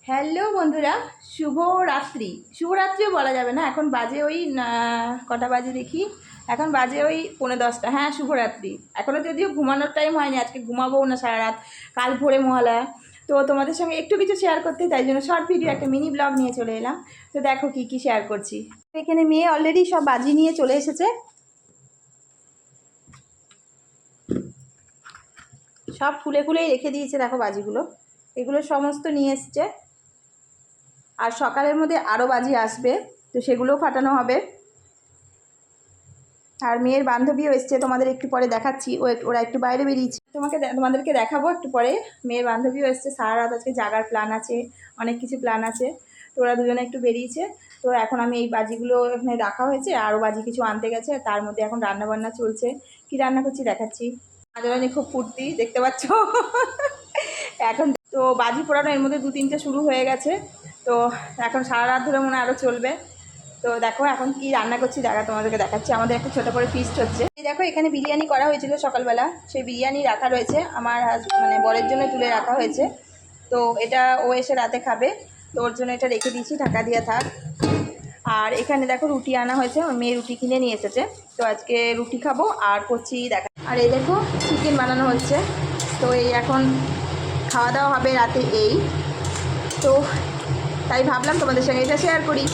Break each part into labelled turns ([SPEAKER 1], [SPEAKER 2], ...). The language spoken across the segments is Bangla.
[SPEAKER 1] হ্যালো বন্ধুরা, শুভরাত্রিও বলা যাবে না। এখন বাজে ওই কটা বাজে দেখি, এখন বাজে ওই 9:30। হ্যাঁ, শুভরাত্রি। এখনও যদিও ঘুমানোর টাইম হয়নি, আজকে ঘুমাবো না সারা রাত, কাল ভোরে মহালয়া। তো তোমাদের সঙ্গে একটু কিছু শেয়ার করতে, তাই জন্য শর্ট ভিডিও একটা মিনি ব্লগ নিয়ে চলে এলাম। তো দেখো কি কি শেয়ার করছি। এখানে মেয়ে অলরেডি সব বাজি নিয়ে চলে এসেছে, সব খুলে খুলেই রেখে দিয়েছে। দেখো বাজিগুলো, এগুলো সমস্ত নিয়ে এসছে। আর সকালের মধ্যে আরও বাজি আসবে, তো সেগুলোও ফাটানো হবে। আর মেয়ের বান্ধবীও এসছে, তোমাদের একটু পরে দেখাচ্ছি। ওরা একটু বাইরে বেরিয়েছে, তোমাদেরকে দেখাবো একটু পরে। মেয়ের বান্ধবীও এসছে, সারা রাত আজকে জাগার প্ল্যান আছে, অনেক কিছু প্ল্যান আছে। তো ওরা দুজনে একটু বেরিয়েছে। তো এখন আমি এই বাজিগুলো এখানে রাখা হয়েছে, আরও বাজি কিছু আনতে গেছে। তার মধ্যে এখন রান্নাবান্না চলছে। কি রান্না করছি দেখাচ্ছি। আজরানি খুব ফুর্তি, দেখতে পাচ্ছ। এখন তো বাজি পোড়ানো এর মধ্যে 2-3টে শুরু হয়ে গেছে। তো এখন সারা রাত ধরে মনে আরও চলবে। তো দেখো এখন কি রান্না করছি, তোমাদেরকে দেখাচ্ছি। আমাদের একটা ছোটো করে ফিস্ট হচ্ছে। এই দেখো, এখানে বিরিয়ানি করা হয়েছিল সকালবেলা, সেই বিরিয়ানি রাখা রয়েছে। আমার মানে বরের জন্য তুলে রাখা হয়েছে। তো এটা ও এসে রাতে খাবে, তো ওর জন্য এটা রেখে দিয়েছি, ঢাকা দিয়ে থাক। আর এখানে দেখো রুটি আনা হয়েছে, ওর মেয়ে রুটি কিনে নিয়ে এসেছে। তো আজকে রুটি খাবো আর করছি দেখা। আর এই দেখো চিকেন বানানো হচ্ছে। তো এই এখন খাওয়া দাওয়া হবে রাতে। এই তো তাই ভাবলাম তোমাদের সঙ্গে এটা শেয়ার করি,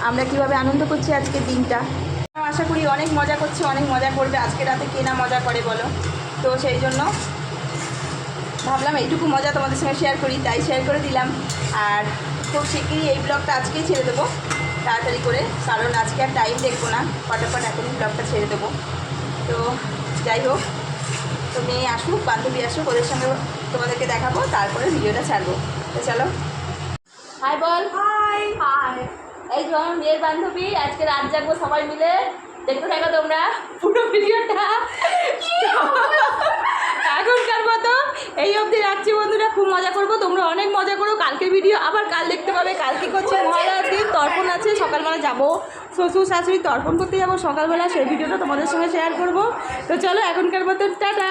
[SPEAKER 1] আমরা কিভাবে আনন্দ করছি আজকের দিনটা। আশা করি অনেক মজা করছে, অনেক মজা করবে। আজকে রাতে কে না মজা করে বলো। তো সেই জন্য ভাবলাম এইটুকু মজা তোমাদের সঙ্গে শেয়ার করি, তাই শেয়ার করে দিলাম। আর খুব শিগগিরই এই ব্লগটা আজকেই ছেড়ে দেবো, তাড়াতাড়ি করে, কারণ আজকে আর টাইম দেখবো না, ফটাফট এখনই ব্লগটা ছেড়ে দেবো। তো যাই হোক, তো মেয়ে আসুক, বান্ধবী আসুক, ওদের সঙ্গে তোমাদেরকে দেখাবো, তারপরে ভিডিওটা ছাড়বো। তো চলো, হাই বল। High high. এই যে আমার মেয়ের বান্ধবী, আজকে রাত জাগবো সবাই মিলে, দেখতে থাকো তোমরা পুরো ভিডিওটা। এখনকার মতো এই অবধি রাখছি বন্ধুরা, খুব মজা করবো, তোমরা অনেক মজা করো। কালকে ভিডিও আবার কাল দেখতে পাবে। কালকে করছে মহালয়ার দিন, তর্পণ আছে, সকালবেলা যাবো শ্বশুর শাশুড়ি তর্পণ করতে যাবো সকালবেলা, সেই ভিডিওটা তোমাদের সঙ্গে শেয়ার করবো। তো চলো এখনকার মতো টাটা।